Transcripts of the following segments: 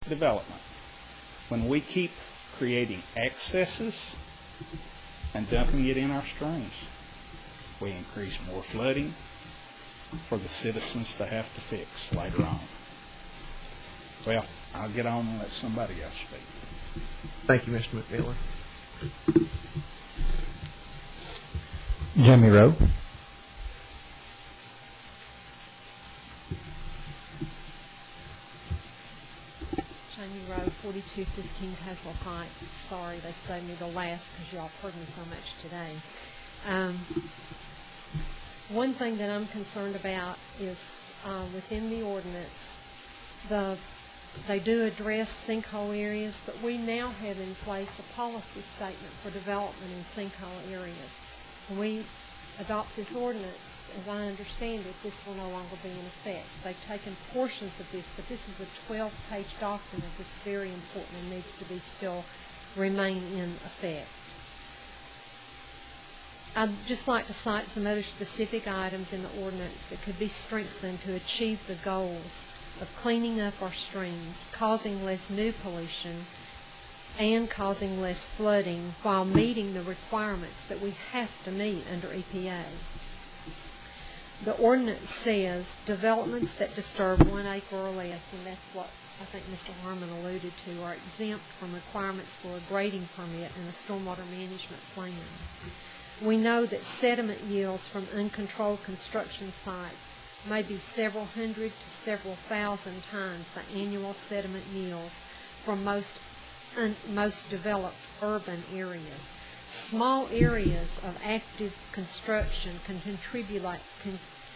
development, when we keep creating excesses and dumping it in our streams, we increase more flooding for the citizens to have to fix later on. Well, I'll get on and let somebody else speak. Thank you, Mr. McMillan. Jamie Rowe. Jamie Rowe, 4215 Caswell Pike. Sorry, they saved me the last because y'all heard me so much today. One thing that I'm concerned about is within the ordinance, they do address sinkhole areas, but we now have in place a policy statement for development in sinkhole areas. When we adopt this ordinance, as I understand it, this will no longer be in effect. They've taken portions of this, but this is a 12-page document that's very important and needs to be still remain in effect. I'd just like to cite some other specific items in the ordinance that could be strengthened to achieve the goals of cleaning up our streams, causing less new pollution, and causing less flooding while meeting the requirements that we have to meet under EPA. The ordinance says developments that disturb 1 acre or less, and that's what I think Mr. Harmon alluded to, are exempt from requirements for a grading permit and a stormwater management plan. We know that sediment yields from uncontrolled construction sites may be several hundred to several thousand times the annual sediment yields from most developed urban areas. Small areas of active construction can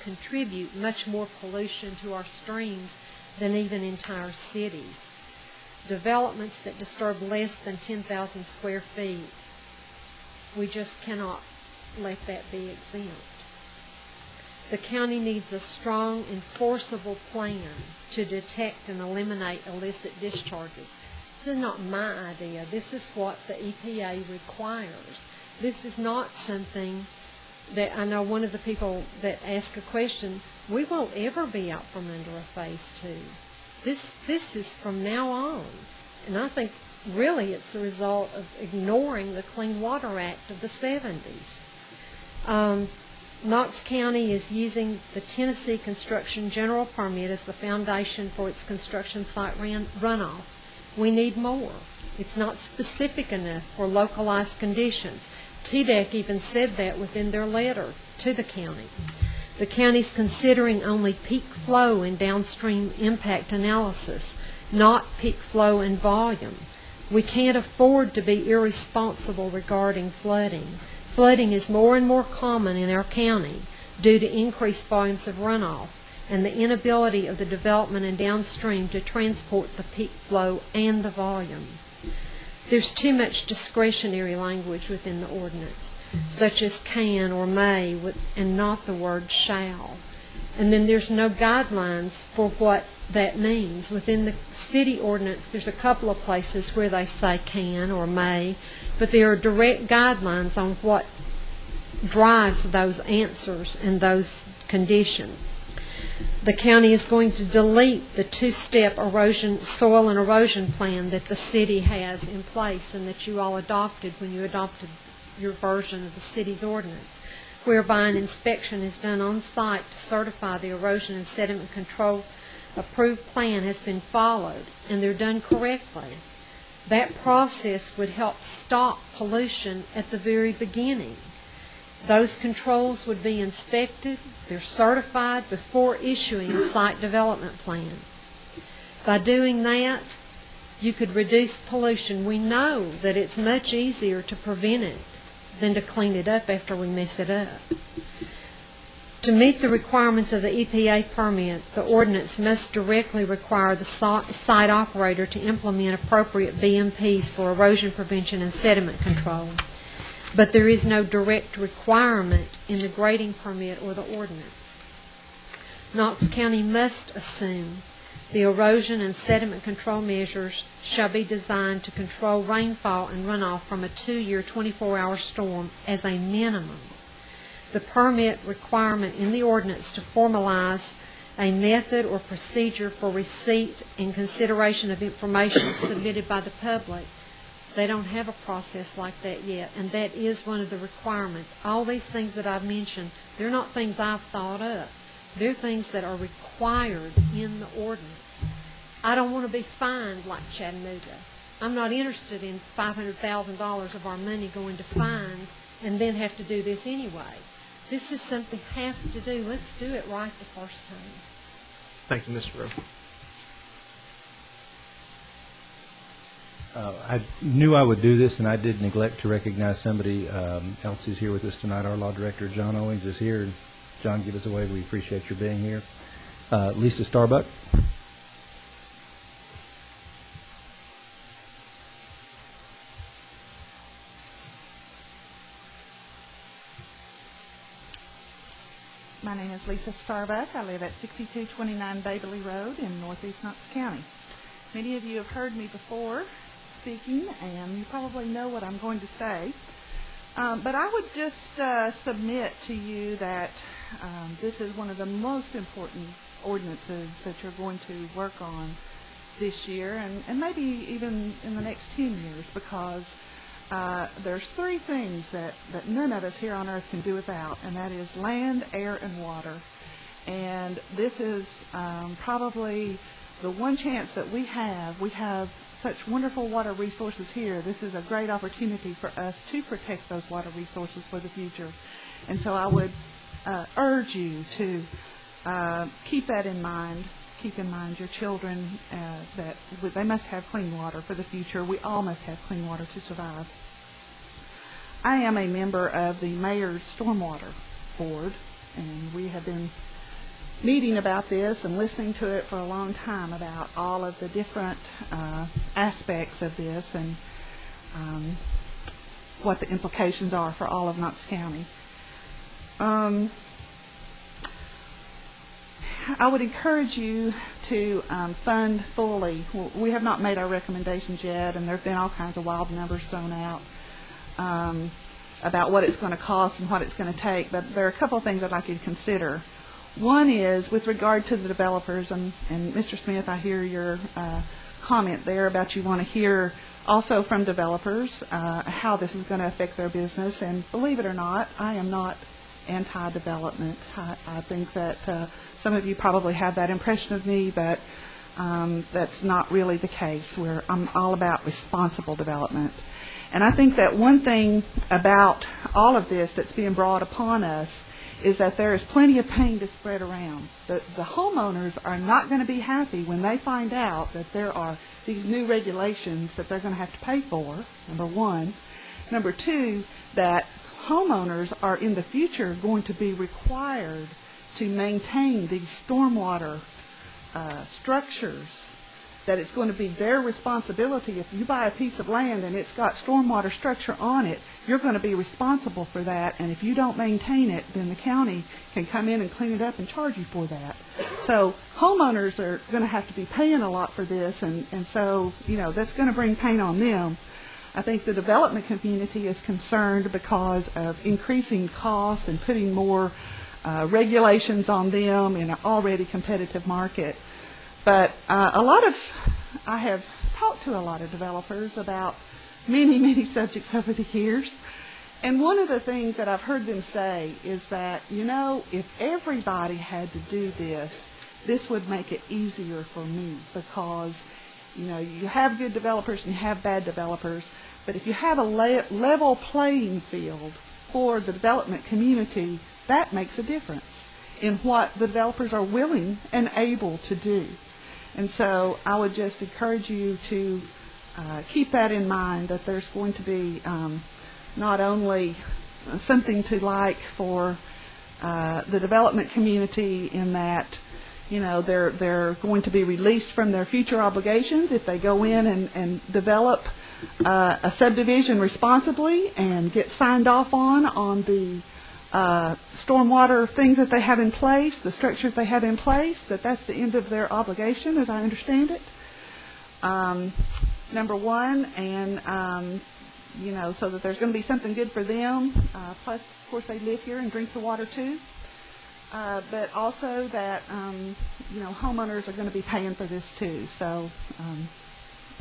contribute much more pollution to our streams than even entire cities. Developments that disturb less than 10,000 square feet, we just cannot let that be exempt. The county needs a strong, enforceable plan to detect and eliminate illicit discharges. This is not my idea. This is what the EPA requires. This is not something that I know one of the people that asked a question, we won't ever be out from under a phase 2. This is from now on. And I think really it's a result of ignoring the Clean Water Act of the 70s. Knox County is using the Tennessee Construction General Permit as the foundation for its construction site runoff. We need more. It's not specific enough for localized conditions. TDEC even said that within their letter to the county. The county's considering only peak flow and downstream impact analysis, not peak flow and volume. We can't afford to be irresponsible regarding flooding. Flooding is more and more common in our county due to increased volumes of runoff and the inability of the development and downstream to transport the peak flow and the volume. There's too much discretionary language within the ordinance, such as can or may, and not the word shall. And then there's no guidelines for what that means. Within the city ordinance, there's a couple of places where they say can or may, but there are direct guidelines on what drives those answers and those conditions. The county is going to delete the 2-step soil and erosion plan that the city has in place and that you all adopted when you adopted your version of the city's ordinance, whereby an inspection is done on site to certify the erosion and sediment control approved plan has been followed and they're done correctly. That process would help stop pollution at the very beginning. Those controls would be inspected, they're certified before issuing a site development plan. By doing that, you could reduce pollution. We know that it's much easier to prevent it than to clean it up after we mess it up. To meet the requirements of the EPA permit, the ordinance must directly require the site operator to implement appropriate BMPs for erosion prevention and sediment control. But there is no direct requirement in the grading permit or the ordinance. Knox County must assume the erosion and sediment control measures shall be designed to control rainfall and runoff from a 2-year, 24-hour storm as a minimum. The permit requirement in the ordinance to formalize a method or procedure for receipt and consideration of information submitted by the public. They don't have a process like that yet, and that is one of the requirements. All these things that I've mentioned, they're not things I've thought up. They're things that are required in the ordinance. I don't want to be fined like Chattanooga. I'm not interested in $500,000 of our money going to fines and then have to do this anyway. This is something we have to do. Let's do it right the first time. Thank you, Mr. Rowe. I knew I would do this, and I did neglect to recognize somebody else who's here with us tonight. Our law director, John Owings, is here. And John, give us a wave. We appreciate your being here. Lisa Starbuck. My name is Lisa Starbuck. I live at 6229 Baberly Road in northeast Knox County. Many of you have heard me before speaking, and you probably know what I'm going to say. But I would just submit to you that this is one of the most important ordinances that you're going to work on this year, and maybe even in the next 10 years, because there's three things that none of us here on earth can do without, and that is land, air, and water. And this is probably the one chance that we have. We have such wonderful water resources here. This is a great opportunity for us to protect those water resources for the future. And so I would urge you to keep that in mind. Keep in mind your children, that they must have clean water for the future. We all must have clean water to survive. I am a member of the Mayor's Stormwater Board, and we have been meeting about this and listening to it for a long time about all of the different aspects of this and what the implications are for all of Knox County. I would encourage you to fund fully. We have not made our recommendations yet, and there have been all kinds of wild numbers thrown out about what it's going to cost and what it's going to take, but there are a couple of things I'd like you to consider. One is with regard to the developers, and Mr. Smith, I hear your comment there about you want to hear also from developers how this is going to affect their business, and believe it or not, I am not anti-development. I think that some of you probably have that impression of me, but that's not really the case. I'm all about responsible development. And I think that one thing about all of this that's being brought upon us is that there is plenty of pain to spread around. The homeowners are not going to be happy when they find out that there are these new regulations that they're going to have to pay for, number one. Number two, that homeowners are in the future going to be required to maintain these stormwater structures, that it's going to be their responsibility. If you buy a piece of land and it's got stormwater structure on it, you're going to be responsible for that, and if you don't maintain it, then the county can come in and clean it up and charge you for that. So homeowners are going to have to be paying a lot for this, and so, that's going to bring pain on them. I think the development community is concerned because of increasing cost and putting more regulations on them in an already competitive market. But I have talked to a lot of developers about many, many subjects over the years. And one of the things that I've heard them say is that, if everybody had to do this, this would make it easier for me because, you have good developers and you have bad developers. But if you have a level playing field for the development community, that makes a difference in what the developers are willing and able to do. And so I would just encourage you to keep that in mind, that there's going to be not only something to like for the development community in that, they're going to be released from their future obligations if they go in and develop a subdivision responsibly and get signed off on the stormwater things that they have in place, the structures they have in place, that's the end of their obligation, as I understand it. Number one, and so that there's going to be something good for them. Plus, of course, they live here and drink the water too. but also that, homeowners are going to be paying for this too. So